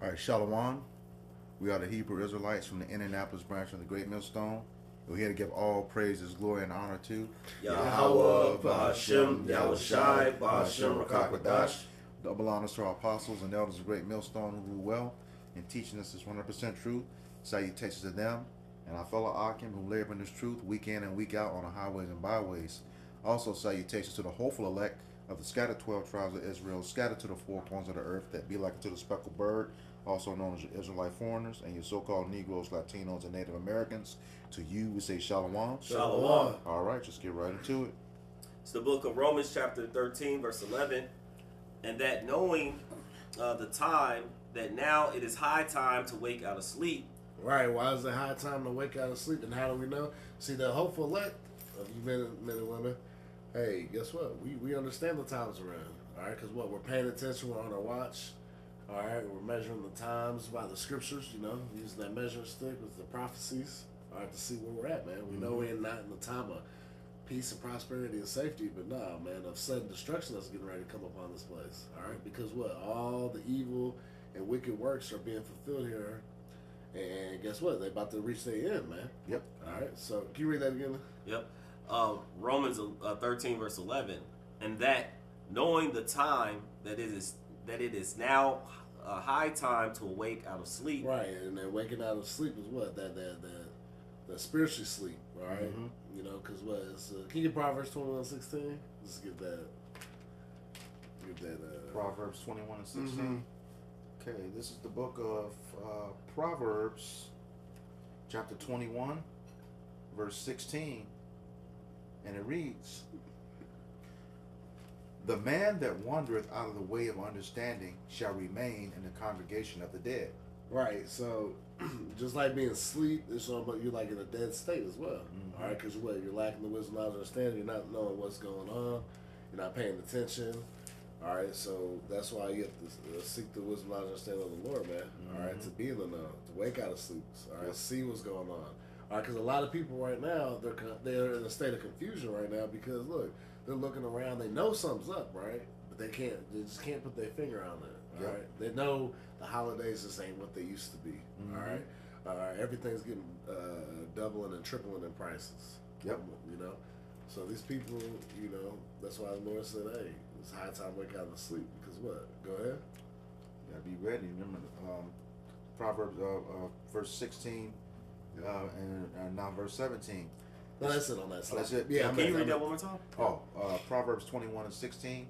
All right, Shalom. We are the Hebrew Israelites from the Indianapolis branch of the Great Millstone. We're here to give all praises, glory, and honor to Yahweh, Ba'ashem, Yahushai, Ba'ashem, Rakakwadash. double honors to our apostles and elders of Great Millstone who rule well in teaching us this 100% truth. Salutations to them and our fellow Akim who labor in this truth week in and week out on the highways and byways. Also, salutations to the hopeful elect of the scattered 12 tribes of Israel, scattered to the four corners of the earth, that be like unto the speckled bird, also known as your Israelite foreigners, and your so-called Negroes, Latinos, and Native Americans. To you, we say Shalom. Shalom. All right, just get right into it. It's the book of Romans, chapter 13, verse 11. And that knowing the time, that now it is high time to wake out of sleep. Right, why is it high time to wake out of sleep, and how do we know? See, the hopeful elect of you men and women, hey, guess what? We understand the times we're in, all right? Because what, we're paying attention, we're on our watch, all right? We're measuring the times by the scriptures, using that measuring stick with the prophecies, all right, to see where we're at, man. We know we're not in the time of peace and prosperity and safety, but nah, man, of sudden destruction that's getting ready to come upon this place, all right? Because what? All the evil and wicked works are being fulfilled here. And guess what? They're about to reach their end, man. Yep. All right. So, can you read that again? Yep. Romans 13, verse 11. And that knowing the time, that it is now a high time to awake out of sleep. Right. And then waking out of sleep is what? That spiritually sleep. All right. Mm-hmm. Because what? It's, can you get Proverbs 21:16? Let's get that. Proverbs 21 and 16. Okay, this is the book of Proverbs, chapter 21, verse 16. And it reads, "The man that wandereth out of the way of understanding shall remain in the congregation of the dead." Right. So, just like being asleep, it's almost, you're like in a dead state as well. All right. Because what? You're lacking the wisdom, knowledge, understanding. You're not knowing what's going on. You're not paying attention. All right, so that's why you have to seek the wisdom, knowledge, and understanding of the Lord, man. All right, to be in the know, to wake out of sleep. All right, see what's going on. All right, because a lot of people right now they're in a state of confusion right now because look, they're looking around, they know something's up, right? But they just can't put their finger on it. All right, they know the holidays just ain't what they used to be. All right, everything's getting doubling and tripling in prices. Yep. So these people, that's why the Lord said, hey, it's high time to wake out of sleep. Because what? Go ahead. You gotta be ready. Remember, Proverbs verse 16 and now verse 17. No, that's it on that slide. That's it. Yeah, Can you read that one more time? Proverbs 21 and 16.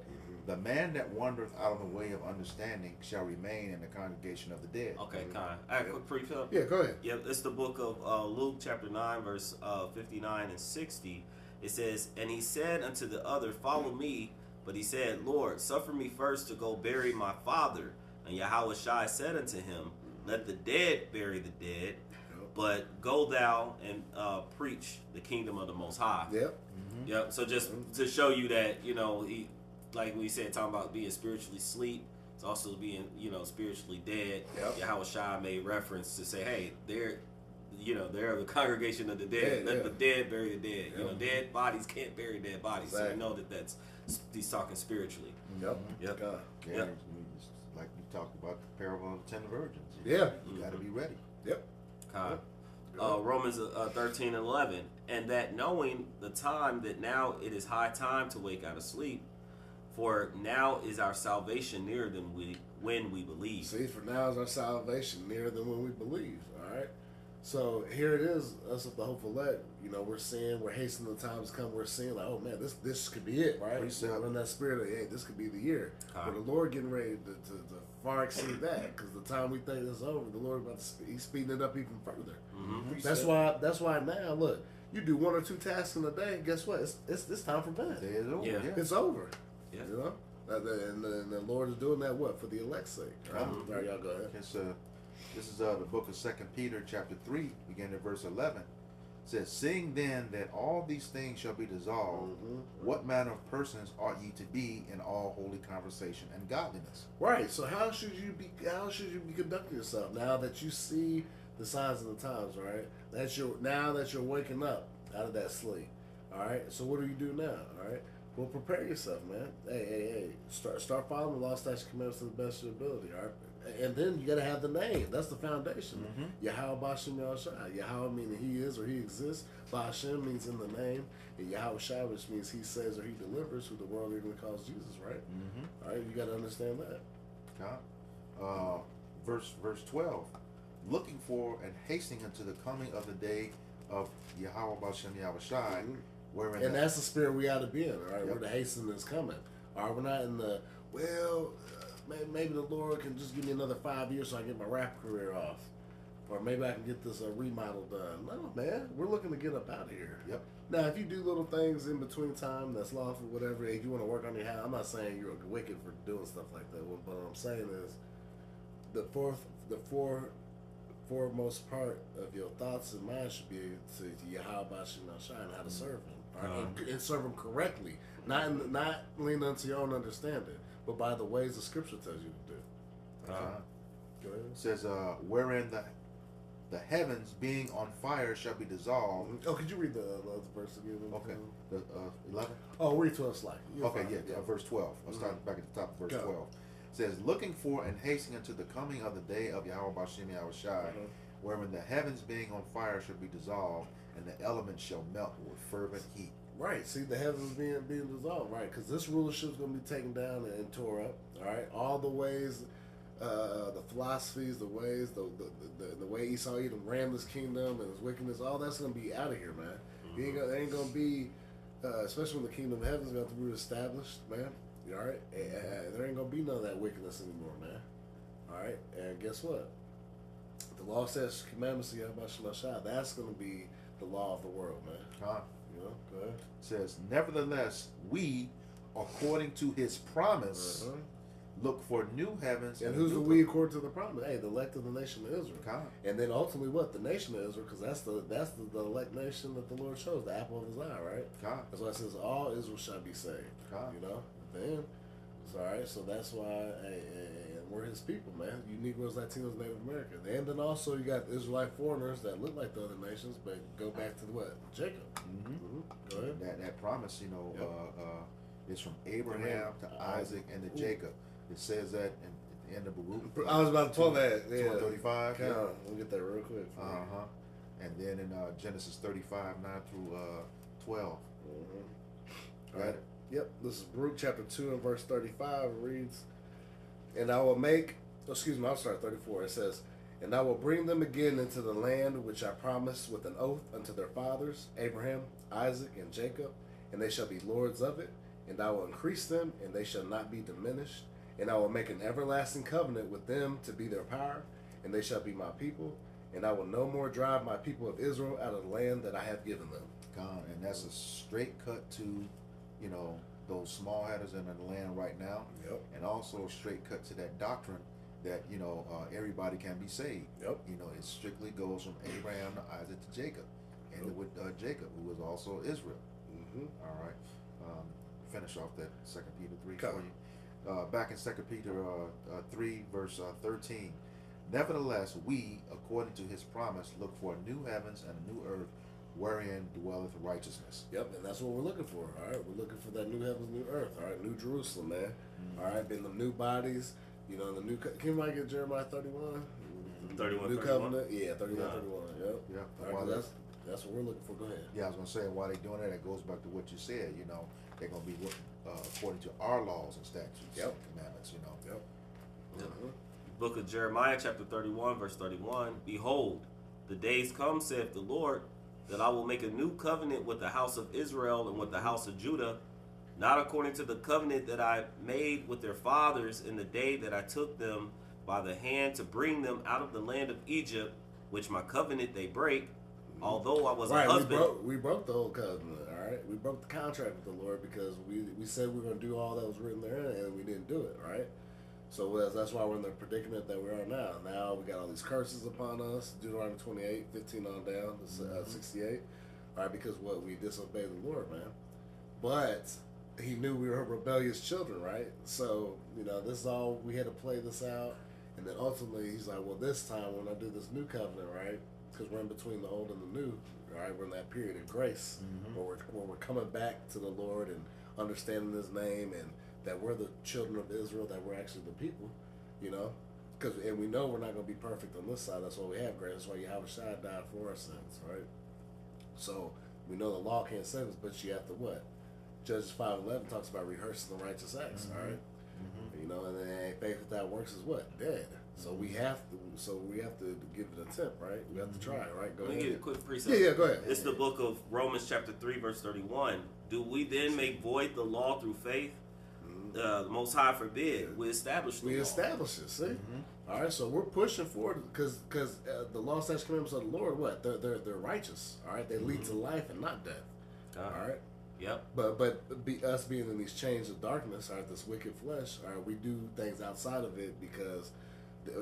The man that wandereth out of the way of understanding shall remain in the congregation of the dead. Okay, kind. I have a quick pre-fill. Yeah, go ahead. Yep, it's the book of Luke, chapter 9, verse 59 and 60. It says, "And he said unto the other, Follow me. But he said, Lord, suffer me first to go bury my father. And Yahushua said unto him, Let the dead bury the dead, but go thou and preach the kingdom of the Most High." Yep. Yep. So just to show you that, he, like we said, talking about being spiritually asleep, it's also being, spiritually dead. Yep. Yahushua made reference to say, hey, they're the congregation of the dead. Let the dead bury the dead. Yep. Dead bodies can't bury dead bodies. Exactly. So we know that he's talking spiritually. Yep. Yep. God. Yeah, Yep. like we talked about the parable of the 10 virgins. Yeah. You gotta be ready. Yep. God. Romans 13 and 11. And that knowing the time, that now it is high time to wake out of sleep, for now is our salvation nearer than when we believe. See, for now is our salvation nearer than when we believe. All right. So here it is, us of the hopeful elect. We're hastening the times come. We're seeing like, oh man, this could be it, right? We're in that spirit of, hey, this could be the year. But the Lord getting ready to far exceed that, because the time we think it's over, the Lord about to he's speeding it up even further. That's why now look, you do one or two tasks in a day, and guess what? It's time for bed. It's over. Yeah. It's over. Yeah. And the Lord is doing that what? For the elect's sake. Right? All right, y'all go ahead. This is the book of 2 Peter chapter 3, beginning at verse 11. It says, "Seeing then that all these things shall be dissolved, what manner of persons ought ye to be in all holy conversation and godliness?" Right. So how should you be conducting yourself now that you see the signs of the times, right? Now that you're waking up out of that sleep. All right. So what do you do now? All right. Well, prepare yourself, man. Hey. Start following the law, statutes, commandments to the best of your ability, all right? And then you got to have the name. That's the foundation. Yahweh Bashem Yahushua. Yahweh meaning he is or he exists. Bashem means in the name. And Yahweh Shai, which means he saves or he delivers, who the world even calls Jesus, right? All right, you got to understand that. God. Verse 12. Looking for and hastening unto the coming of the day of Yahweh Bashem Yahushai, wherein And that's the spirit we ought to be in, all right? Yep. Where the hastening is coming. All right, we're not in the, maybe the Lord can just give me another 5 years so I can get my rap career off. Or maybe I can get this remodel done. No, man, we're looking to get up out of here. Yep. Now, if you do little things in between time that's lawful, whatever, if you want to work on your house, I'm not saying you're wicked for doing stuff like that. But what I'm saying is the foremost part of your thoughts and mind should be to Yahweh Bashem Yahushua and how to serve him. All right? And serve him correctly. Not lean unto your own understanding, but by the ways the scripture tells you to do. Go ahead. It says, wherein the heavens being on fire shall be dissolved. Oh, could you read the other verse again? Okay. The 11? Oh, read 12 slide. Okay, verse 12. I'll start back at the top of verse 12. It says, looking for and hastening unto the coming of the day of Yahweh Bashem Yahushai, wherein the heavens being on fire shall be dissolved, and the elements shall melt with fervent heat. Right. See, the heavens being dissolved. Right, because this rulership is going to be taken down and tore up. All right, all the ways, the philosophies, the ways, the way Esau Edom ran this kingdom and his wickedness, all that's going to be out of here, man. It ain't going to be, especially when the kingdom of heaven is going to be reestablished, man. You all right? There ain't going to be none of that wickedness anymore, man. All right, and guess what? The law says commandments of Yahweh Shemashah, that's going to be the law of the world, man. You know, go ahead. It says, nevertheless, we, according to his promise, look for new heavens. And who's the we according to the promise? Hey, the elect of the nation of Israel. God. And then ultimately what? The nation of Israel, because that's the elect nation that the Lord chose, the apple of his eye, right? God. That's why it says all Israel shall be saved. God. You know? Then, it's all right. So that's why we're his people, man. You Negroes, Latinos, Native Americans. And then also you got Israelite foreigners that look like the other nations, but go back to what? Jacob. Go ahead. That promise, you know, is from Abraham to Isaac and to Jacob. It says that at the end of Baruch. I was about to pull that. Yeah. 235. Yeah. We'll get that real quick. And then in Genesis 35, 9 through 12. All right. Yep. This is Baruch chapter 2 and verse 35. It reads, and I will make, I'll start 34. It says, and I will bring them again into the land which I promised with an oath unto their fathers, Abraham, Isaac, and Jacob, and they shall be lords of it, and I will increase them, and they shall not be diminished. And I will make an everlasting covenant with them to be their power, and they shall be my people. And I will no more drive my people of Israel out of the land that I have given them. God, and that's a straight cut to, you know, those small headers in the land right now. Yep. And also a straight cut to that doctrine that, you know, everybody can be saved. Yep. You know, it strictly goes from Abraham to Isaac to Jacob. And with Jacob, who was also Israel. All right. Finish off that 2 Peter 3 for you. Back in 2 Peter 3, verse 13. Nevertheless, we, according to his promise, look for new heavens and a new earth, wherein dwelleth righteousness. Yep, and that's what we're looking for. All right, we're looking for that new heavens, new earth. All right, new Jerusalem, man. All right, been the new bodies. You know, the new. Can anybody get Jeremiah 31? 31, new 31? covenant. Yeah, 31, 31. Yep. Yeah. All right, that's what we're looking for. Go ahead. Yeah, I was gonna say while they're doing that, it goes back to what you said. You know, they're gonna be working according to our laws and statutes and commandments. You know. Yep. Book of Jeremiah, chapter 31, verse 31. Behold, the days come, saith the Lord, that I will make a new covenant with the house of Israel and with the house of Judah, not according to the covenant that I made with their fathers in the day that I took them by the hand to bring them out of the land of Egypt, which my covenant they break, although I was a husband. We broke the old covenant, all right? We broke the contract with the Lord because we said we were going to do all that was written there, and we didn't do it, right? So that's why we're in the predicament that we are now. Now we got all these curses upon us, Deuteronomy 28, 15 on down to 68, all right? Because we disobeyed the Lord, man. But he knew we were rebellious children, right? So, you know, this is all, we had to play this out. And then ultimately, he's like, well, this time when I do this new covenant, right? Because we're in between the old and the new, right? We're in that period of grace where we're coming back to the Lord and understanding His name, and that we're the children of Israel, that we're actually the people, you know. And we know we're not going to be perfect on this side. That's why we have grace. That's why Yahweh Shai died for our sins, right? So we know the law can't save us, but you have to what? Judges 5:11 talks about rehearsing the righteous acts, all right? You know, and then faith without works is what? Dead. So we have to give it a attempt, right? We have to try, right? Go Let me ahead. give you a quick precept. Yeah, go ahead. It's the book of Romans chapter 3 verse 31. Do we then make void the law through faith? The Most High forbid. We establish the We law. establish it, see? All right, so we're pushing forward because the law, statutes, commandments of the Lord, what? They're righteous, all right? They lead to life and not death, all right? Yep. But us being in these chains of darkness, all right, this wicked flesh, all right, we do things outside of it because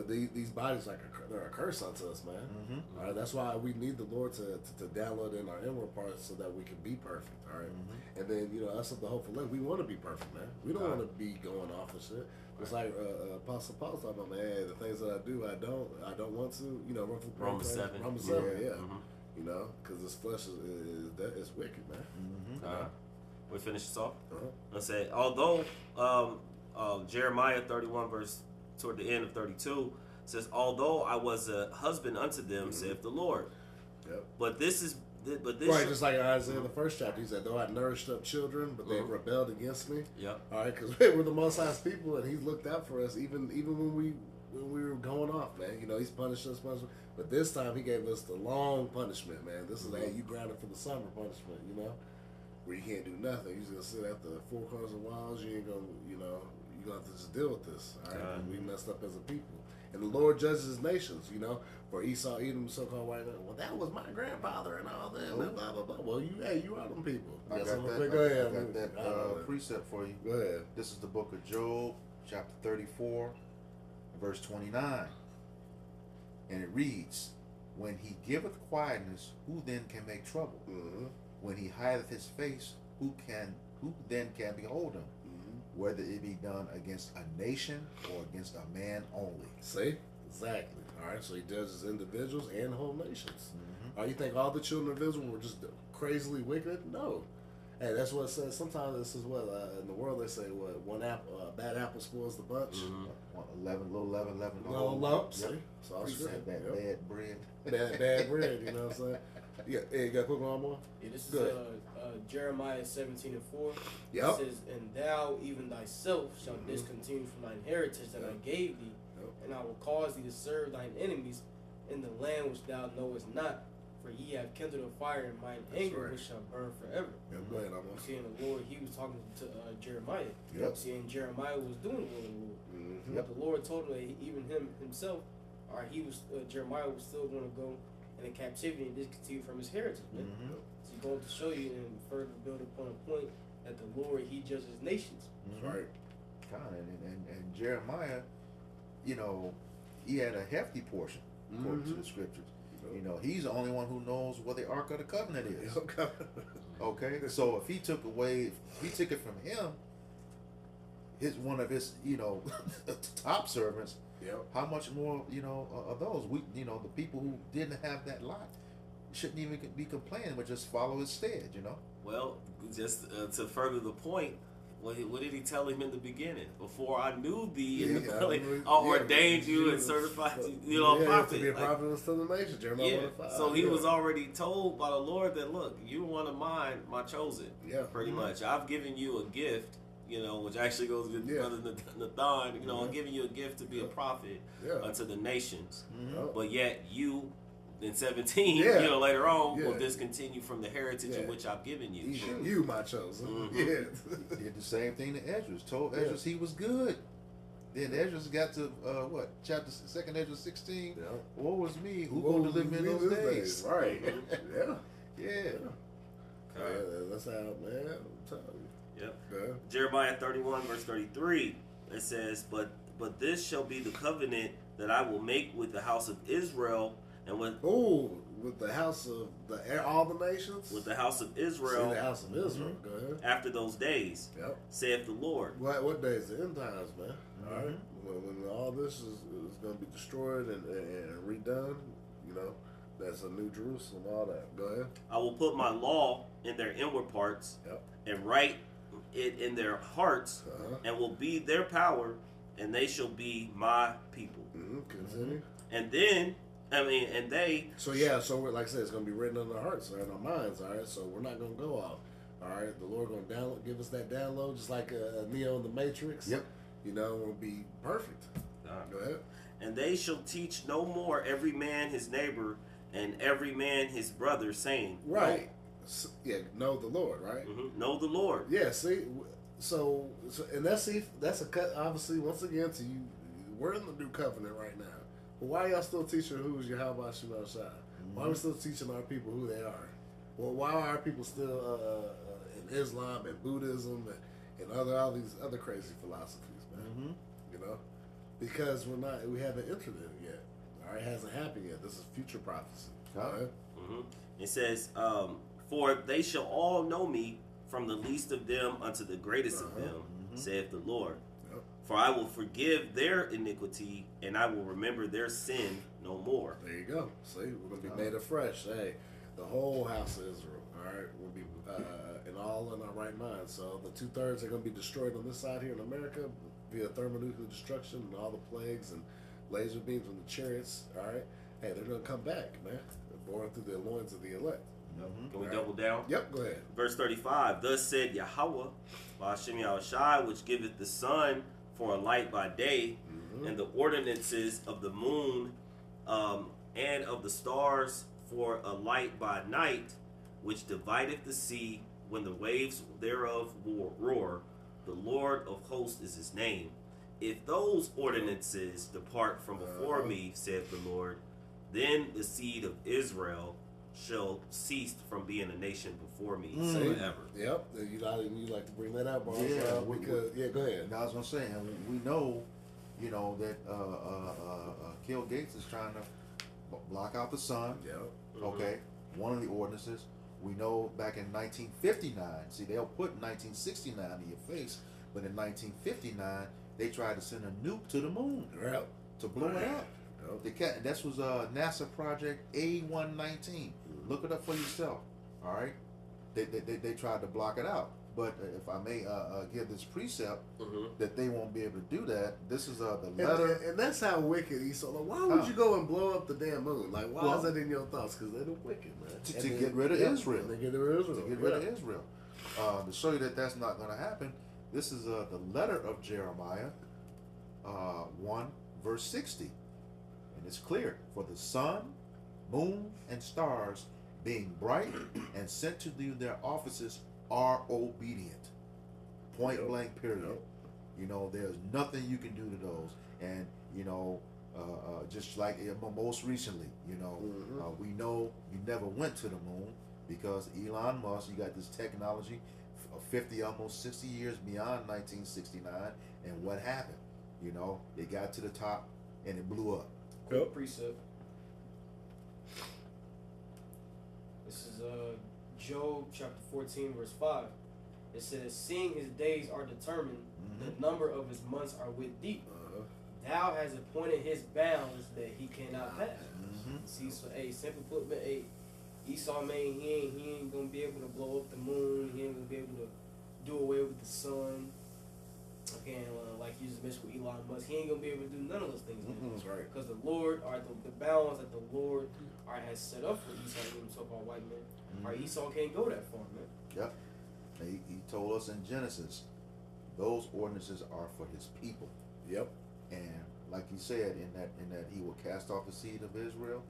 these bodies they're a curse unto us, man. All right, that's why we need the Lord to download in our inward parts so that we can be perfect. All right, and then us of the hopeful life, we want to be perfect, man. We don't want to be going off and shit. It's like Apostle Paul talking about, man. Hey, the things that I do, I don't want to. Romans 7. Romans 7, yeah. Mm-hmm. Because this flesh is wicked, man. We finish this off. Uh-huh. I said, although Jeremiah 31 verse toward the end of 32 says, although I was a husband unto them, saith the Lord. Yep. But this Right, just like Isaiah in the first chapter, he said, though I nourished up children, but they rebelled against me. Yep. All right, because we're the Most High's people, and He's looked out for us, even when we were going off, man. He's punished us, but this time He gave us the long punishment, man. This is hey, you grounded for the summer punishment, where you can't do nothing. You're just gonna sit at the four corners of walls. You ain't gonna, you're gonna have to just deal with this. All right, we messed up as a people. And the Lord judges His nations, for Esau, Edom, so-called white man. Well, that was my grandfather and all that, and blah, blah, blah. Well, you are them people. I got Go ahead. I got that precept for you. Go ahead. This is the book of Job, chapter 34, verse 29. And it reads, when He giveth quietness, who then can make trouble? When He hideth His face, who then can behold Him? Whether it be done against a nation or against a man only. See? Exactly. All right, so He judges individuals and whole nations. You think all the children of Israel were just crazily wicked? No. Hey, that's what it says. Sometimes this is what in the world they say, what one apple, bad apple spoils the bunch. Little leaven, Little lumps. Yep. See? So I was Precept, that bad bread. bad bread, you know what I'm saying? Yeah, hey, you got a quick one more? Yeah, this is Good. Jeremiah 17:4. Yep. It says, and thou even thyself shalt discontinue from thine heritage that I gave thee, and I will cause thee to serve thine enemies in the land which thou knowest not, for ye have kindled a fire in mine anger, right. which shall burn forever. Go ahead, I'm You see, and the Lord, He was talking to Jeremiah. Yep. See, and Jeremiah was doing the will of the Lord. Yep. The Lord told him that even himself, or Jeremiah was still going to go into captivity and discontinue from his heritage, man. So He's going to show you and further build upon a point that the Lord, He judges nations. That's right. And Jeremiah, he had a hefty portion according to the scriptures. He's the only one who knows what the Ark of the Covenant is. Okay, so if he took it from him, one of his top servants. Yep. How much more of those the people who didn't have that lot shouldn't even be complaining, but just follow his stead. Well, just to further the point, what did He tell him in the beginning? Before I knew thee, I ordained you and certified you, a prophet. To be a prophet to the nation. Jeremiah 1:5. So he was already told by the Lord that, look, you're one of mine, my chosen. Yeah. Pretty much. I've given you a gift, which actually goes with Brother Nathan. I'm giving you a gift to be a prophet unto the nations. But yet you, in 17, later on, will discontinue from the heritage in which I've given you. Even you, my chosen. Yeah. Did the same thing to Esdras. Told Esdras he was good. Then Esdras got to chapter 2nd Esdras 16. Yeah. Woe was me. Who going to live in those days? Right. Yeah. That's how, man. I'm telling you. Yep. Yeah. Jeremiah 31 verse 33. It says, but this shall be the covenant that I will make with the house of Israel and with the house of all the nations. with the house of Israel. See, the house of Israel. Go ahead. After those days, Yep. saith the Lord. What day is the end times, man? All right. When all this is going to be destroyed and redone, that's a new Jerusalem. All that. Go ahead. I will put my law in their inward parts Yep. and write it in their hearts, and will be their power, and they shall be my people. Continue. And then, and they. So yeah, so we're, like I said, it's gonna be written on our hearts, or in our minds. All right, so we're not gonna go off. All right, the Lord gonna give us that download, just like Neo in the Matrix. Yep. You know, will be perfect. Go ahead. And they shall teach no more every man his neighbor and every man his brother, saying, Right. So, yeah, know the Lord, right? Know the Lord. Yeah. See, so and that's a cut. Obviously, once again, to you, we're in the new covenant right now. But why y'all still teaching who's Yahweh Shema Shai? Why are we still teaching our people who they are? Well, why are our people still in Islam and Buddhism and all these other crazy philosophies, man? You know, because we haven't entered it yet. All right, it hasn't happened yet. This is future prophecy. All right. It says, for they shall all know me, from the least of them unto the greatest of them, saith the Lord. Yep. For I will forgive their iniquity, and I will remember their sin no more. There you go. See, we're gonna be made afresh. Hey, the whole house of Israel. All right, will be and all in our right mind. So the 2/3 are gonna be destroyed on this side here in America via thermonuclear destruction and all the plagues and laser beams from the chariots. All right, hey, they're gonna come back, man. They're born through the loins of the elect. Can we double down? Yep, go ahead. Verse 35, thus said Yahweh, by Hashem Yahushai, which giveth the sun for a light by day, and the ordinances of the moon and of the stars for a light by night, which divideth the sea when the waves thereof roar. The Lord of hosts is his name. If those ordinances depart from before me, saith the Lord, then the seed of Israel shall cease from being a nation before me forever. Yep, you like to bring that up, bro. Yeah, because go ahead. And I was gonna say, and we know, you know, that Bill Gates is trying to block out the sun. Yep. Okay, one of the ordinances. We know back in 1959. See, they'll put 1969 in your face, but in 1959 they tried to send a nuke to the moon Yep. to blow it up. Yep. This was a NASA project A119. Look it up for yourself. All right, they tried to block it out. But if I may give this precept that they won't be able to do that. This is the letter, and that's how wicked Esau. Like, why would you go and blow up the damn moon? Like, why is that in your thoughts? Because they're the wicked, man. to get rid of Israel. They get rid of Israel. To get rid of Israel. To show you that that's not going to happen. This is the letter of Jeremiah, 1 verse 60, and it's clear: for the sun, moon, and stars, being bright and sent to do their offices, are obedient. Point blank, period. You know, there's nothing you can do to those. And, you know, just like most recently, you know, we know you never went to the moon because Elon Musk, you got this technology 50, almost 60 years beyond 1969. And what happened? You know, it got to the top and it blew up. Quick precept. This is Job chapter 14 verse 5. It says, seeing his days are determined, the number of his months are with thee. Thou hast appointed his bounds that he cannot pass. See, so simply put, man, Esau, man, he ain't gonna be able to blow up the moon. He ain't gonna be able to do away with the sun. Okay, like you just mentioned with Elon Musk, he ain't gonna be able to do none of those things. That's right. Because the Lord, or the bounds that the Lord has set up for Esau, even so-called white man, or Esau can't go that far, man. Yep. He told us in Genesis, those ordinances are for his people. Yep. And like he said, in that he will cast off the seed of Israel,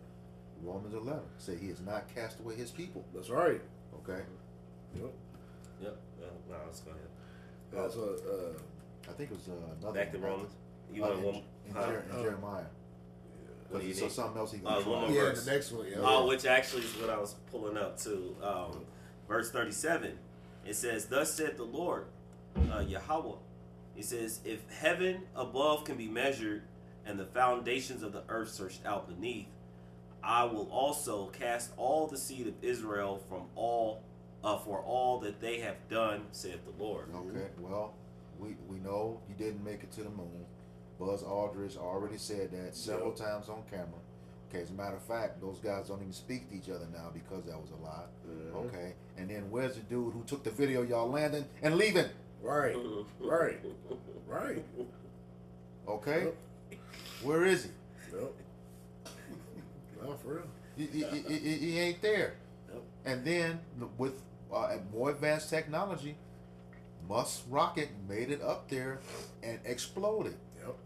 Romans 11 say he has not cast away his people. That's right. Okay. Yep. No, let's go ahead. That's what. I think it was another. Back to one. Romans. You want one? In Jeremiah. What do you So need? something else he one more can verse. The next one. Yeah. Which actually is what I was pulling up to. Verse 37. It says, thus said the Lord, Yahweh. It says, if heaven above can be measured and the foundations of the earth searched out beneath, I will also cast all the seed of Israel from all for all that they have done, saith the Lord. Okay, well, we know he didn't make it to the moon. Buzz Aldridge already said that several times on camera. Okay, as a matter of fact, those guys don't even speak to each other now because that was a lie. Okay, and then where's the dude who took the video y'all landing and leaving? Right. Right. Right. Okay, Yep. where is he? Yep. No, for real. He ain't there. Yep. And then with more advanced technology, Musk's rocket made it up there and exploded. Yep.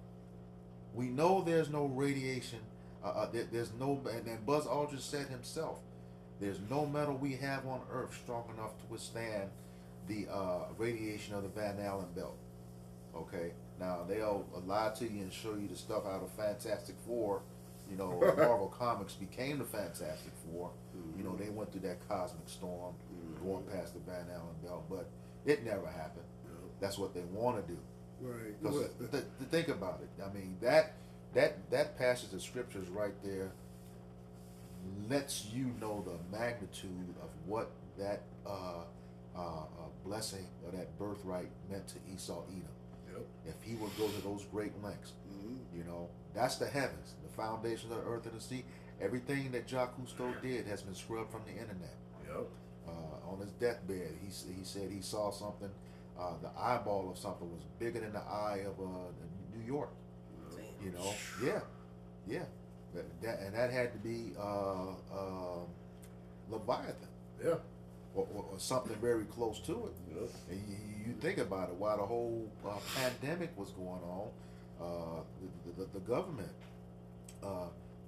We know there's no radiation. There's no, and Buzz Aldrin said himself, there's no metal we have on Earth strong enough to withstand the radiation of the Van Allen belt. Okay, now they'll lie to you and show you the stuff out of Fantastic Four. You know, Marvel Comics became the Fantastic Four. Mm-hmm. You know, they went through that cosmic storm, going past the Van Allen belt, but it never happened. Yep. That's what they want to do. Right. Because think about it. I mean, that passage of scriptures right there lets you know the magnitude of what that blessing or that birthright meant to Esau Edom. Yep. If he would go to those great lengths, Mm-hmm. you know, that's the heavens, the foundation of the earth and the sea. Everything that Jacques Cousteau did has been scrubbed from the internet. Yep. On his deathbed, he said he saw something. The eyeball of something was bigger than the eye of New York. You know, yeah. That had to be Leviathan Yeah. or something very close to it. Yep. And you think about it, while the whole pandemic was going on, the government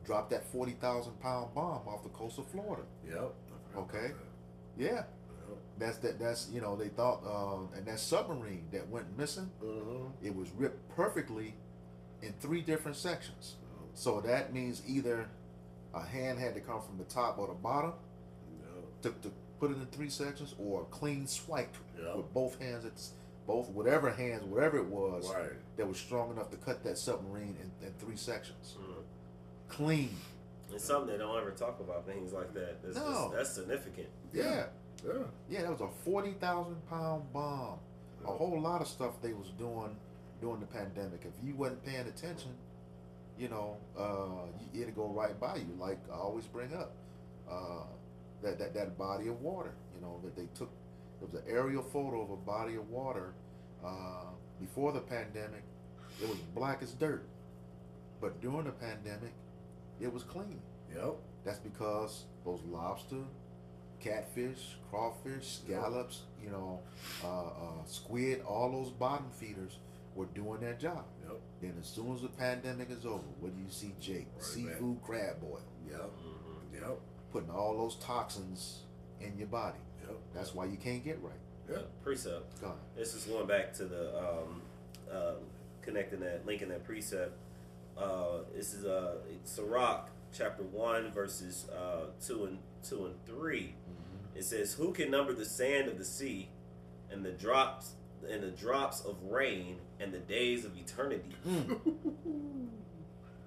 dropped that 40,000-pound bomb off the coast of Florida. Yep. Okay. Yeah, that's you know, they thought, and that submarine that went missing, it was ripped perfectly in 3 different sections. So that means either a hand had to come from the top or the bottom to put it in 3 sections, or a clean swipe with both hands. It's both, whatever it was, Right. that was strong enough to cut that submarine in 3 sections. Mm. Clean. It's something they don't ever talk about, things like that. That's significant. Yeah. Yeah. Yeah, that was a 40,000-pound bomb. A whole lot of stuff they was doing during the pandemic. If you wasn't paying attention, you know, it'd go right by you. Like I always bring up, that body of water. You know, that they took. It was an aerial photo of a body of water before the pandemic. It was black as dirt, but during the pandemic, it was clean. Yep. That's because those lobster, catfish, crawfish, scallops, you know, squid, all those bottom feeders were doing their job. Yep. Then as soon as the pandemic is over, what do you see, Jake? Right Seafood crab boil, Yep. Mm-hmm. Yep. putting all those toxins in your body. Yep. That's why you can't get right. Yeah. Precept. Go on. This is going back to the connecting that, linking that precept. This is Sirach chapter 1 verses 2 and 3. It says, "Who can number the sand of the sea, and the drops of rain, and the days of eternity?"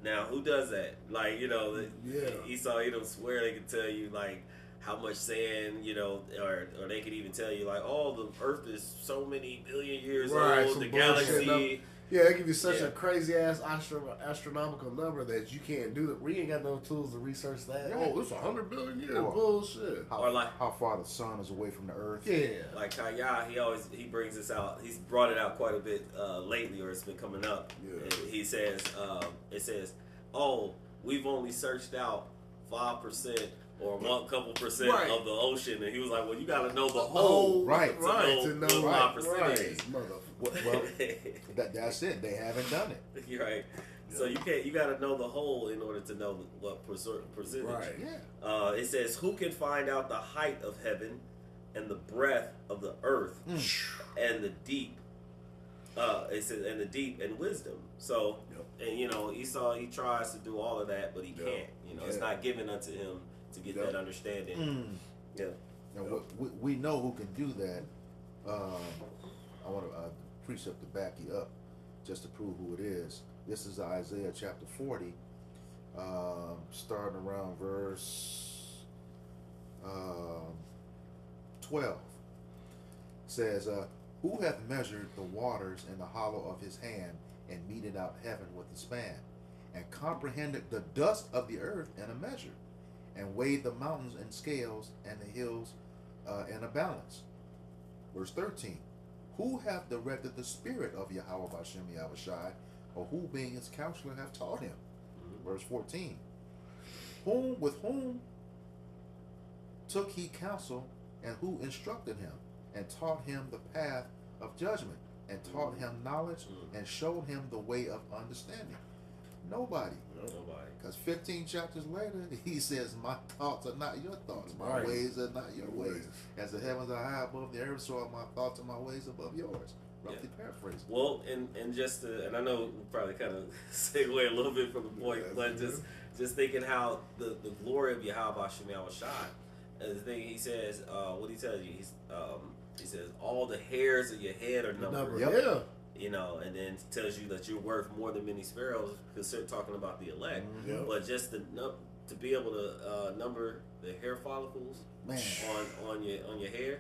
Now, who does that? Like, you know, Yeah. Esau, Edom swear they can tell you like how much sand, you know, or they could even tell you like, oh, the Earth is so many billion years Right, old, some the bullshit galaxy. Yeah, they give you such Yeah. a crazy ass astronomical number that you can't do that. We ain't got no tools to research that. Right. Oh, it's 100 billion years. Or- Bullshit. Or like- how far the sun is away from the earth. Yeah. Like Kaya, he brings this out. He's brought it out quite a bit lately, or it's been coming up. Yeah. And he says, it says, "Oh, we've only searched out 5% or one couple percent Right. of the ocean," and he was like, "Well, you got to know the Oh, whole, right. to know To know what right, 5% right. is." Well, that's it. They haven't done it. You're right. So you got to know the whole in order to know what percentage. Right. Yeah. It says, "Who can find out the height of heaven, and the breadth of the earth, and the deep?" It says, "And the deep and wisdom." So, and you know, Esau, he tries to do all of that, but he Yep. can't. You know, it's Yeah. not given unto him to get Yep. that understanding. Yeah. Now, we know who can do that. I want a precept to back you up, just to prove who it is. This is Isaiah chapter 40, starting around verse 12. It says, "Who hath measured the waters in the hollow of his hand, and meted out heaven with a span, and comprehended the dust of the earth in a measure, and weighed the mountains in scales, and the hills in a balance?" Verse 13. Who hath directed the spirit of Yahweh Bashem Yahushai, or who being his counselor hath taught him? Verse 14. With whom took he counsel, and who instructed him, and taught him the path of judgment, and taught him knowledge, and showed him the way of understanding? Nobody. Nobody. Because 15 chapters later, he says, my thoughts are not your thoughts. My Right. ways are not your ways. As the heavens are high above the earth, so are my thoughts and my ways above yours. Roughly paraphrasing. Well, and just to, and I know we probably kind of segue a little bit from the point, Yeah, but that's just thinking how the glory of Yahweh Shem Shai, and the thing he says, what he tells you, he says all the hairs of your head are numbered. Yep. Yeah. You know, and then tells you that you're worth more than many sparrows, because they're talking about the elect. Yep. But just to be able to number the hair follicles Man. on your hair,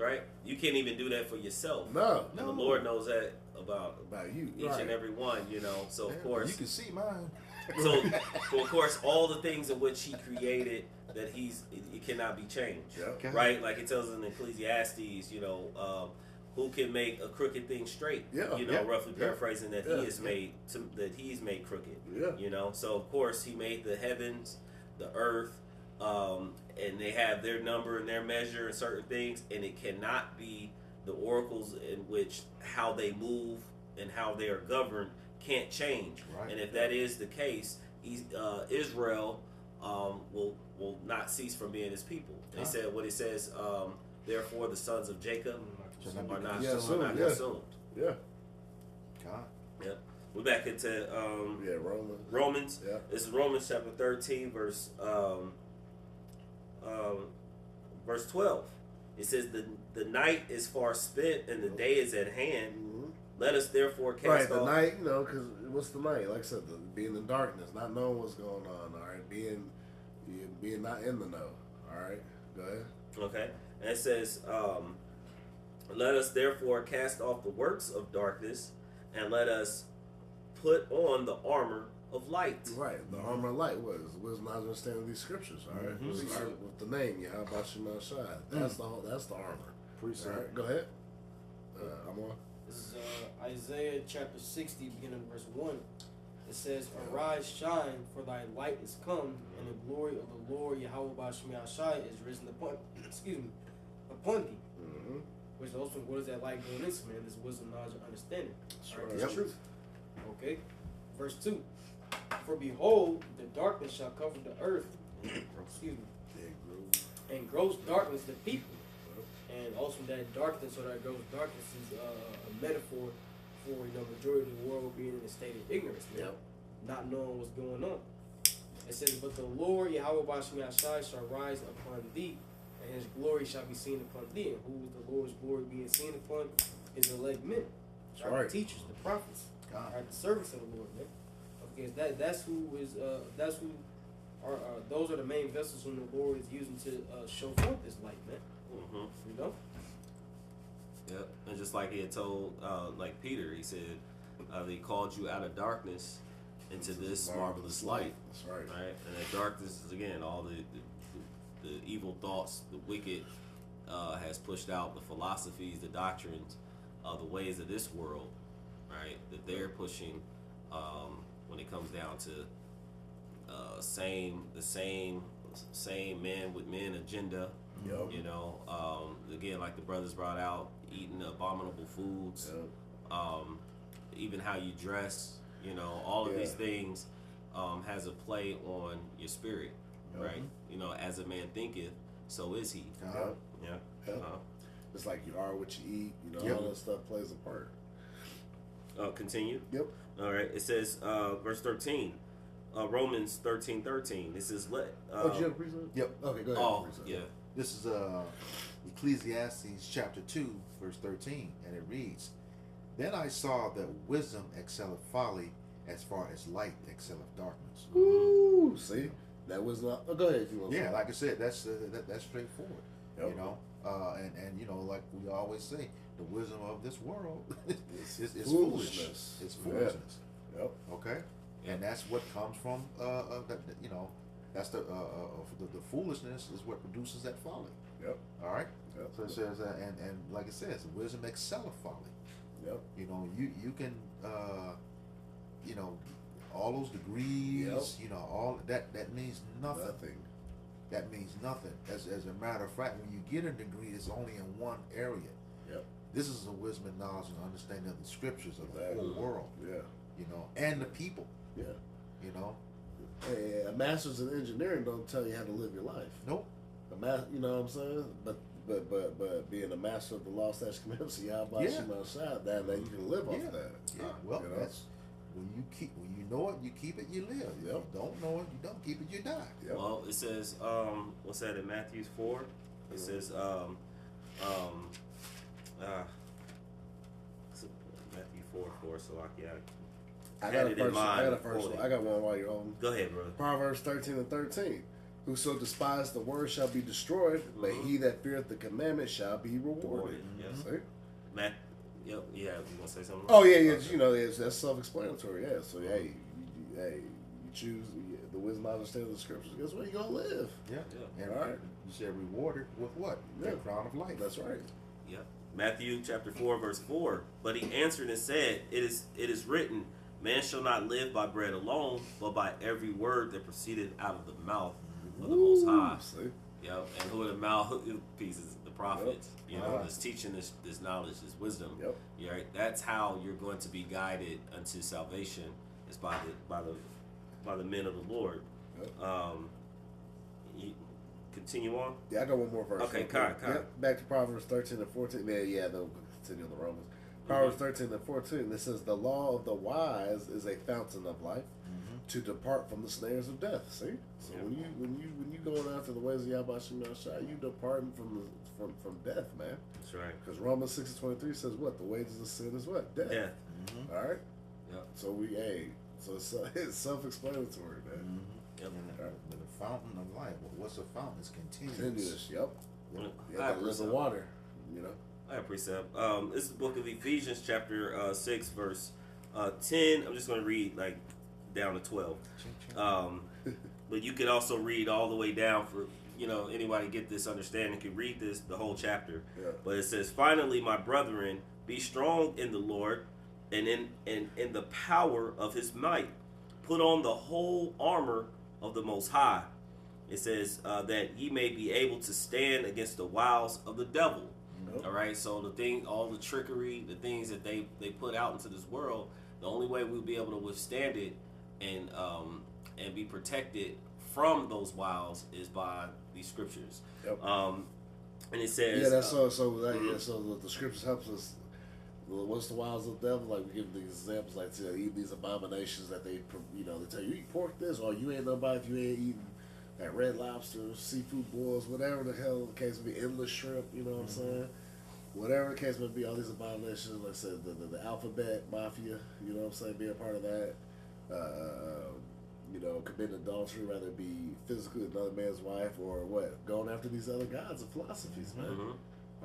right? You can't even do that for yourself. No. And the Lord knows that about About you. each Right. and every one, you know. So Yeah, of course, you can see mine. so of course, all the things in which He created that it cannot be changed, Yep. Okay. right? Like it tells us in Ecclesiastes, you know, who can make a crooked thing straight? Yeah. You know, Yeah. roughly Yeah. paraphrasing that Yeah. He is made that He's made crooked. Yeah. You know, so of course He made the heavens, the earth, and they have their number and their measure and certain things, and it cannot be the oracles in which how they move and how they are governed can't change. Right. And if that is the case, Israel will not cease from being His people. They said what it says. Therefore, the sons of Jacob are not Yeah, consumed. assumed, yeah. God. Yep. We're back into Yeah, Roman. Romans. Yeah. This is Romans chapter 13, verse 12. It says the night is far spent and the day is at hand. Mhm. Let us therefore cast Right, the off. night, you know, because what's the night? Like I said, being in darkness, not knowing what's going on, all right? Being not in the know, all right? Go ahead. Okay. And it says, let us therefore cast off the works of darkness and let us put on the armor of light. Right, the armor of light was not understanding these scriptures, all right? Mhm. We start with the name, Yahweh Shema Shai. That's the armor. Precept. All right, go ahead. I'm on. This is Isaiah chapter 60, beginning of verse 1. It says, Arise, shine, for thy light is come, and the glory of the Lord Yahweh Bashem Shai is risen upon upon thee. Mm-hmm. Which also, what is that light going into, man? This wisdom, knowledge, and understanding. That's All right, right. this Yep. truth. Okay. Verse 2. For behold, the darkness shall cover the earth, and gross darkness the people. And also that darkness, or that gross darkness, is a metaphor for majority of the world being in a state of ignorance, man. Yep. Not knowing what's going on. It says, but the Lord Yahweh Bashem Yashai shall rise upon thee, and his glory shall be seen upon thee. And who is the Lord's glory being seen upon? His elect men. That's right. The teachers, the prophets, God. the servants of the Lord, man. Because that's who are those are the main vessels whom the Lord is using to show forth this light, man. Mm-hmm. You know? Yep. And just like He had told, like Peter, He said, He called you out of darkness into this marvelous light. That's right. Right? And that darkness is, again, all the evil thoughts, the wicked has pushed out the philosophies, the doctrines, the ways of this world, right? That they're pushing when it comes down to the same man with men agenda. Yep. You know, again, like the brothers brought out, eating abominable foods, Yep. even how you dress. You know, all of Yeah. these things has a play on your spirit, Yep. right? You know, as a man thinketh, so is he. Yep. Yeah. Yep. It's like you are what you eat. You know, Yep. all that stuff plays a part. Continue. Yep. All right. It says, verse 13, Romans 13:13. It says, let. Oh, did you have a precept? Yep. Okay, go ahead. Oh, Precept. yeah. This is Ecclesiastes chapter 2, verse 13, and it reads, Then I saw that wisdom excelleth folly, as far as light excelleth darkness. Woo! See, that was not. Oh, go ahead if you want. Yeah, like I said, that's straightforward. Yep. You know, and you know, like we always say, the wisdom of this world is foolish. Foolishness. It's Yeah. foolishness. Yep. Okay, Yep. and that's what comes from you know, that's the foolishness is what produces that folly. Yep. All right. Yep. So it says, and like it says, wisdom excelleth folly. Yep. You know, you can, you know, all those degrees, Yep. you know, all that means nothing. That means nothing. As a matter of fact, when you get a degree, it's only in one area. Yep. This is the wisdom and knowledge and understanding of the scriptures of the Exactly. whole world. Yeah. You know, and the people. Yeah. You know, Hey, a master's in engineering don't tell you how to live your life. nope. You know what I'm saying? But being a master of the law, statutes, commandments, Yahweh Yeah. Shema Shah, that you can live off Yeah. that. Yeah. Well, you know? that's when you know it, you keep it, you live. If you Yep. don't know it, you don't keep it, you die. Yep. Well, it says, what's that in Matthew 4? It says, Matthew 4, so I had got it a in first one. I mind got a first before one. I got one while you're on. Go ahead, brother. Proverbs 13:13. Whoso despised the word shall be destroyed, but Mhm. he that feareth the commandment shall be rewarded. Rewarded, yes. See? Matt, yep, yeah, you gonna say something? Oh yeah, Okay. you know that's self-explanatory. Yeah, so hey, you choose the wisdom, understanding of the scriptures. Guess where you gonna live? Yeah. Yeah. And All right. you said rewarded with what? Yeah. The crown of life. That's right. Yep. Matthew chapter 4, verse 4. But he answered and said, It is written, man shall not live by bread alone, but by every word that proceeded out of the mouth of the Most High. See? Yep. And who are the mouthpieces? The prophets. You know, Wow. that's teaching this knowledge, this wisdom. Yep. Yeah, right? That's how you're going to be guided unto salvation, is by the men of the Lord. Yep. You continue on. Yeah, I got one more verse. Okay, real kind. quick. Yep, back to Proverbs 13:14. Yeah, they'll continue on the Romans. Proverbs 13:14. It says, "The law of the wise is a fountain of life, to depart from the snares of death." See, so Yeah. when you going after the ways of Yahweh Shema Shai, you departing from death, man. That's right. Because Romans 6:23 says what? The wages of sin is what? Death. Death. Mm-hmm. All right. Yep. So it's self-explanatory, man. Mm-hmm. Yep. The fountain of life. Well, what's a fountain? It's continuous. Continuous. Yep. Well, Yeah, I that live in precept. water. You know. I have precept. This is the book of Ephesians, chapter 6, verse 10. I'm just going to read like down to 12. Ching, ching. But you could also read all the way down for anybody get this understanding can read this the whole chapter. Yeah. But it says, "Finally, my brethren, be strong in the Lord and in the power of His might. Put on the whole armor of the Most High." It says that ye may be able to stand against the wiles of the devil. Nope. All right, so all the trickery, the things that they put out into this world, the only way we'll be able to withstand it and be protected from those wiles is by these scriptures. Yep. And it says, Yeah, that's so the scriptures helps us. What's the wiles of the devil? Like we give these examples, like to eat these abominations that they tell you eat pork this, or you ain't nobody if you ain't eating that Red Lobster, seafood boils, whatever the hell the case may be, endless shrimp. You know what I'm saying? Whatever the case may be, all these abominations, like I said, the alphabet mafia. You know what I'm saying? Being a part of that. Committing adultery, whether it be physically with another man's wife or what, going after these other gods and philosophies, man. mhm.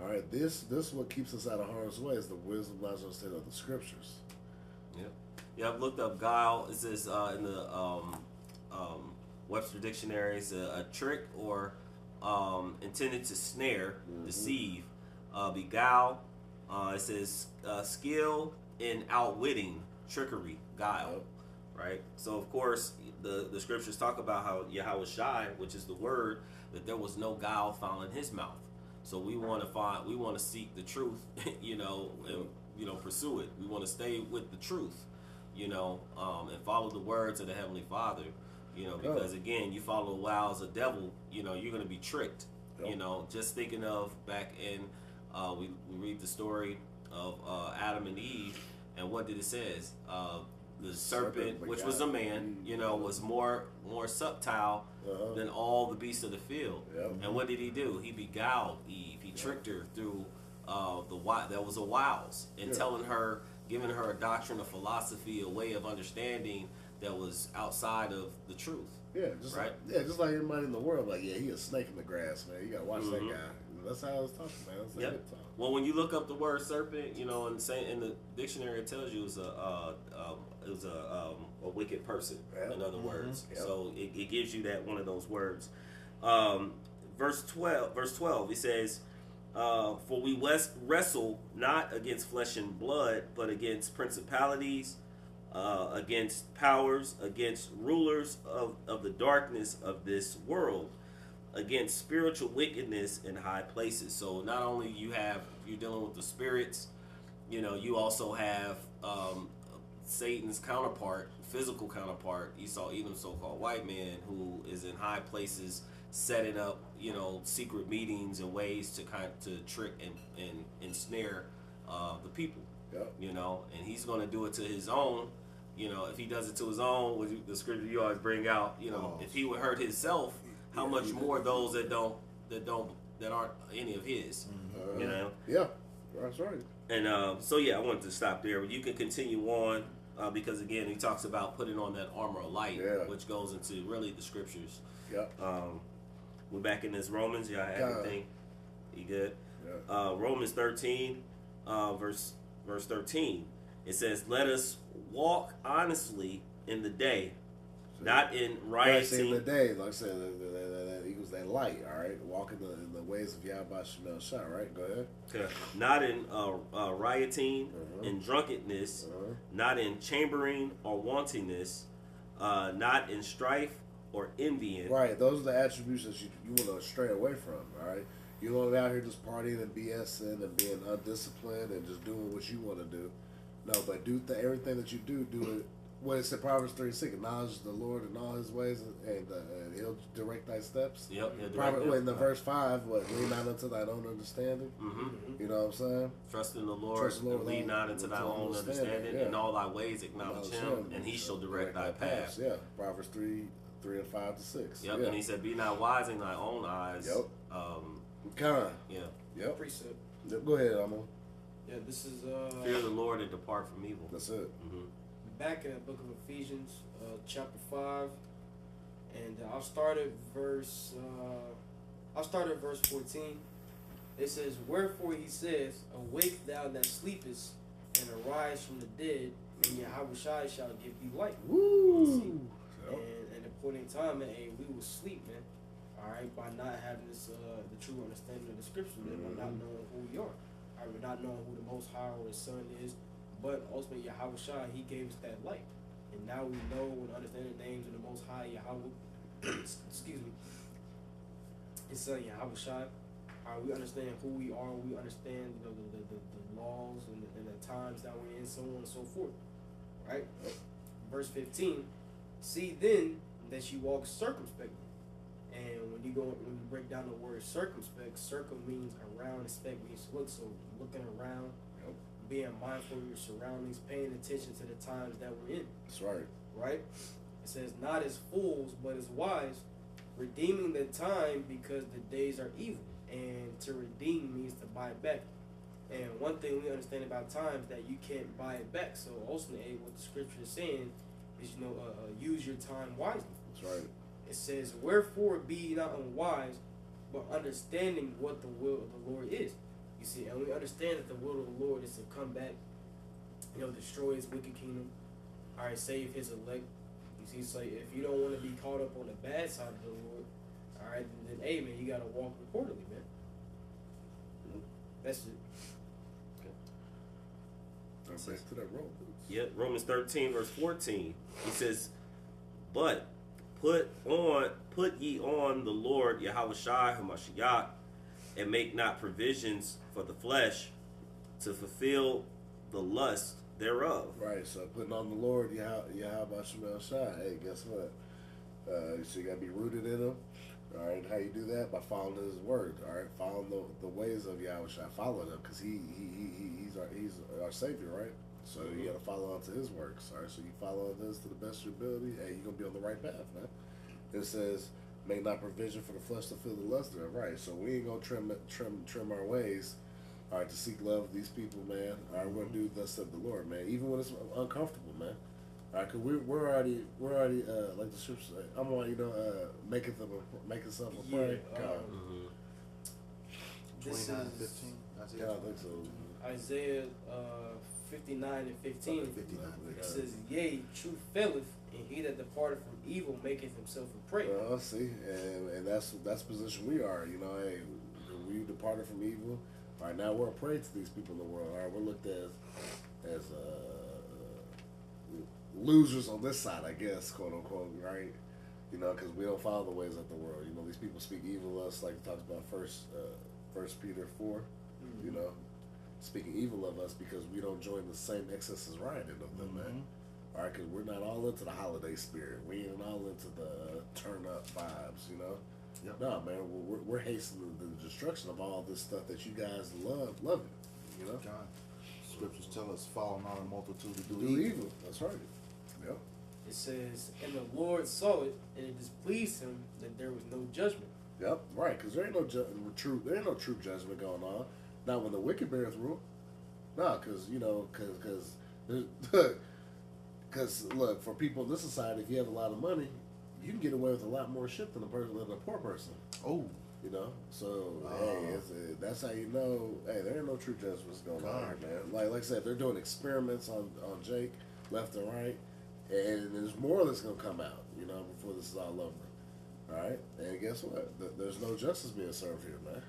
All right, this is what keeps us out of harm's way is the wisdom, knowledge, and understanding of the scriptures. Yeah, I've looked up guile. It says in the Webster Dictionary, it's a trick or intended to snare, deceive, beguile. It says skill in outwitting, trickery, guile. Right? So, of course, the scriptures talk about how Yahweh Shai, which is the word, that there was no guile found in his mouth. So we want to seek the truth, and pursue it. We want to stay with the truth, and follow the words of the Heavenly Father, because again, you follow the wiles of the devil, you're going to be tricked. Yep. Just thinking of back in, we read the story of Adam and Eve, and what did it says? The serpent, which was a man, was more subtle than all the beasts of the field. Yep. And what did he do? He beguiled Eve. He tricked her through that was a wiles, and giving her a doctrine, a philosophy, a way of understanding that was outside of the truth. Yeah, just Right. just like everybody in the world, like he a snake in the grass, man. You gotta watch that guy. That's how I was talking, man. That's Yep. good talk. Well, when you look up the word serpent, in the dictionary it tells you it was a wicked person. Yep. In other words, Yep. so it gives you that one of those words. Verse 12. It says, For we wrestle not against flesh and blood, but against principalities, against powers, against rulers of the darkness of this world, against spiritual wickedness in high places. So not only you're dealing with the spirits, you also have Satan's counterpart, physical counterpart, Esau, Edom, so-called white man, who is in high places, setting up, secret meetings and ways to trick and ensnare the people. Yep. And he's going to do it to his own. If he does it to his own, with the scripture you always bring out, if he would hurt himself, how much more those that aren't any of his, Yeah, that's right. And I wanted to stop there. You can continue on because again, he talks about putting on that armor of light, which goes into really the scriptures. Yeah. We're back in this Romans. Y'all have everything? You good? Yeah. Romans 13, verse 13. It says, "Let us walk honestly in the day, not in rioting." In the day, like I said, that equals that light. All right, walk in the ways of Yahweh Shemel Shah. Right, go ahead. Okay. Not in rioting and drunkenness, not in chambering or wantonness, not in strife or envying. Right, those are the attributes that you want to stray away from. All right, you don't want out here just partying and BSing and being undisciplined and just doing what you want to do. No, but do everything that you do it. What it said, Proverbs 3:6, acknowledge the Lord in all his ways, and he'll direct thy steps. Yep. In the verse 5, lean not unto thine own understanding. Mm-hmm. You know what I'm saying? Trust in the Lord, and lean not into thy own understanding. In all thy ways acknowledge him, and he shall direct thy path. Yeah, Proverbs 3 and 5 to 6. Yep, yeah. And he said, be not wise in thy own eyes. Yep. Yeah. Yep. Precept. Yep. Go ahead, Amo. Yeah, this is fear the Lord and depart from evil. That's it. Mm-hmm. Back in the book of Ephesians, chapter 5, and I'll start at verse 14. It says, "Wherefore he says, Awake thou that sleepest, and arise from the dead, and Yahushua shall give thee light." Woo! Yep. And the point in time, man, hey, we will sleep, man. All right, by not having this the true understanding of the scripture, man, by not knowing who we are. All right, we're not knowing who the Most High or His Son is, but ultimately Yahushua, He gave us that light, and now we know and understand the names of the Most High Yahweh. Excuse me. His Son Yahushua. We understand who we are. We understand the laws and the times that we're in, so on and so forth. Right. Verse 15. "See then that you walk circumspectly." And when you break down the word circumspect, circum means around, spec means look. So looking around, being mindful of your surroundings, paying attention to the times that we're in. That's right. Right? It says, "Not as fools, but as wise, redeeming the time because the days are evil." And to redeem means to buy back. And one thing we understand about time is that you can't buy it back. So ultimately, what the scripture is saying is, use your time wisely. That's right. It says, "Wherefore be ye not unwise, but understanding what the will of the Lord is." You see, and we understand that the will of the Lord is to come back, destroy his wicked kingdom, all right, save his elect. You see, so if you don't want to be caught up on the bad side of the Lord, all right, then hey, man, you got to walk accordingly, man. That's it. Back to that road. Yep, Romans 13, verse 14. He says, "But put ye on the Lord Yahushua Hamashiach, and make not provisions for the flesh to fulfill the lust thereof." Right, so putting on the Lord Yahweh Shemel Shah. Hey, guess what? So you got to be rooted in Him. All right, how you do that? By following His word. All right, following the ways of Yahweh Shah. Follow Him, because he's our Savior, right? So you got to follow onto His works. All right, so you follow this to the best of your ability. Hey, you're gonna be on the right path, man. It says, "Make not provision for the flesh to fill the lust thereof." Right, so we ain't gonna trim our ways. All right, to seek love of these people, man. All right, we're gonna do thus said the Lord, man. Even when it's uncomfortable, man. All right, cause we're already like the scripture say, I'm already making something a prayer. This 29 is 15. Yeah, I think so. Isaiah 59 and 15. 59. It says, "Yea, truth faileth, and he that departed from evil maketh himself a prey." See, and that's the position we are. Hey, we departed from evil. All right, now we're a prey to these people in the world. All right, we're looked at as losers on this side, I guess, quote unquote, right? You know, because we don't follow the ways of the world. You know, these people speak evil of us, like it talks about First Peter 4. You know, speaking evil of us because we don't join the same excesses riding of them, man. All right, because we're not all into the holiday spirit. We ain't all into the turn up vibes, you know. Yep. No, man, we're hastening the destruction of all this stuff that you guys love it. You know, God. Scriptures tell us, follow not a multitude to do do evil. evil. That's right. Yep. It says, and the Lord saw it, and it displeased him that there was no judgment. Yep. Right. Because there ain't no there ain't no true judgment going on. Not when the wicked beareth rule. No, because you know, because look, for people in this society, if you have a lot of money, you can get away with a lot more shit than a poor person. Oh, You know, so hey, that's how you know. Hey, there ain't no true judgments going on here, man. Like I said, they're doing experiments on Jake left and right, and there's more that's gonna come out. You know, before this is all over. All right, and guess what? There's no justice being served here, man.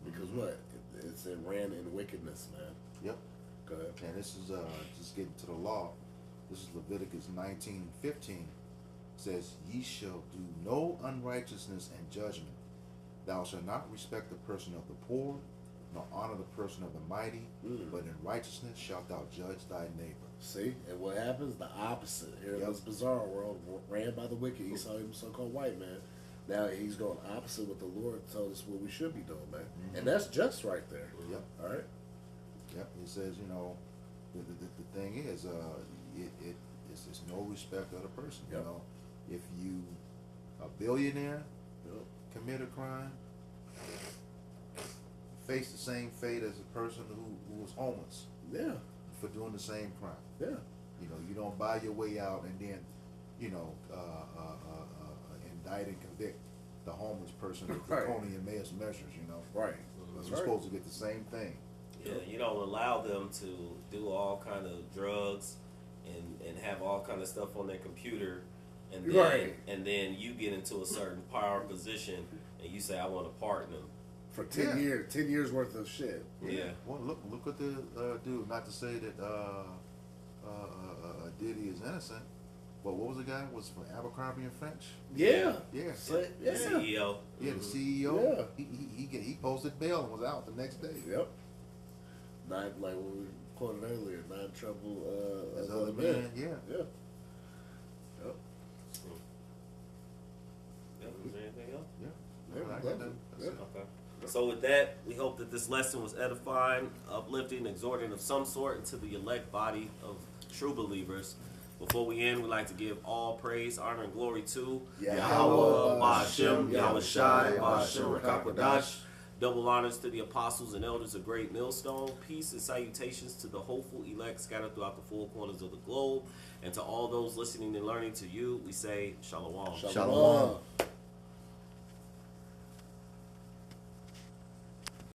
Because what? It ran in wickedness, man. yep. Go ahead. And this is just getting to the law. This is Leviticus 19:15. Says, "Ye shall do no unrighteousness and judgment. Thou shalt not respect the person of the poor, nor honor the person of the mighty, but in righteousness shalt thou judge thy neighbor." See, and what happens? The opposite. Here in Yep. this bizarre world, ran by the wicked, he saw him so-called white man. Now he's going opposite what the Lord told us what we should be doing, man. And that's just right there. Yep. All right. Yep. He says, you know, the thing is, it's no respect of the person. Yep. You know, if you a billionaire Yep. commit a crime, face the same fate as a person who was homeless Yeah. for doing the same crime. Yeah. You know, you don't buy your way out and then, you know, indict and convict the homeless person with Right. draconian measures. You know, Right. That's you're right. supposed to get the same thing. Yeah, you don't allow them to do all kind of drugs and have all kind of stuff on their computer, and then Right. and then you get into a certain power position and you say, I want to pardon them. For 10 Yeah. years, 10 years worth of shit. Yeah. Well, look what the dude. Not to say that Diddy is innocent, but what was the guy? Was from Abercrombie and French? Yeah. Yeah. Say- The yeah. CEO. Yeah, the CEO. Yeah. He posted bail and was out the next day. Yep. Not like what we quoted earlier, not in trouble As as other other men, men. yeah. Yeah. Yep. Yeah, is there anything else? Yeah. Yeah, I love got it. that. That's Yeah. it. Okay. So with that, we hope that this lesson was edifying, uplifting, exhorting of some sort into the elect body of true believers. Before we end, we'd like to give all praise, honor, and glory to Yahweh, Ba'ashem, Yahweh Shai, Ba'ashem, Ba'ashem, Rakakwadash. Double honors to the apostles and elders of Great Millstone. Peace and salutations to the hopeful elect scattered throughout the four corners of the globe. And to all those listening and learning to you, we say Shalom. Shalom.